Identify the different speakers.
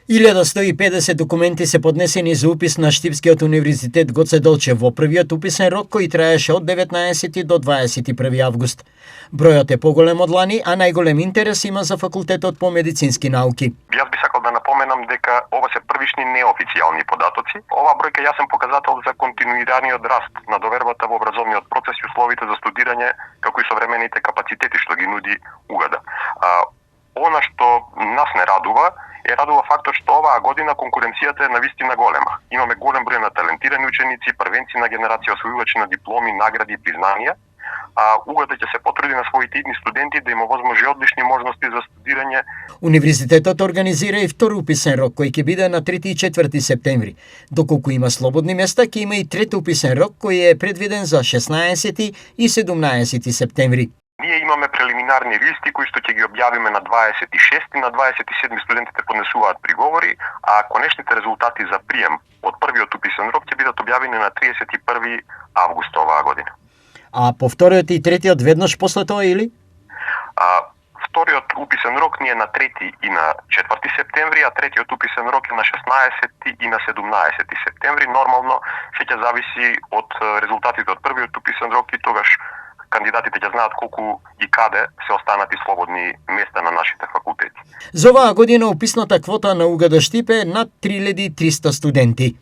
Speaker 1: 1150 документи се поднесени за упис на Штипскиот универзитет Гоце Делчев во првиот уписен рок кој траеше од 19 до 21 август. Бројот е поголем од лани, а најголем интерес има за факултетот по медицински науки.
Speaker 2: Јас би сакал да напоменам дека ова се првишни неофицијални податоци. Оваа бројка е јасен показател за континуираниот раст на довербата во образовниот процес и условите за студирање, како и современите капацитети што ги нуди УГД. Она што нас не радува фактот што оваа година конкуренцијата е навистина голема. Имаме голем број на талентирани ученици, првенци на генерација освојувачи на дипломи, награди и признанија, а УГД ќе се потруди на своите идни студенти да им овозможи одлични можности за студирање.
Speaker 1: Универзитетот организира и втор уписен рок кој ќе биде на 3 и 4 септември. Доколку има слободни места, ќе има и трети уписен рок кој е предвиден за 16 и 17 септември.
Speaker 2: Ние имаме прелиминарни листи кои што ќе ги објавиме на 26 и на 27 студентите поднесуваат приговори, а конечните резултати за прием од првиот уписен рок ќе бидат објавени на 31 август оваа година.
Speaker 1: А по вториот и третиот веднаш после тоа или?
Speaker 2: Вториот уписен рок ни е на 3 и на 4 септември, а третиот уписен рок е на 16 и на 17 септември. Нормално ќе зависи од резултатите од првиот уписен рок и тогаш кандидатите ќе знаат колку и каде се останати слободни места на нашите факултети.
Speaker 1: За оваа година уписната квота на УГД Штип е над 3300 студенти.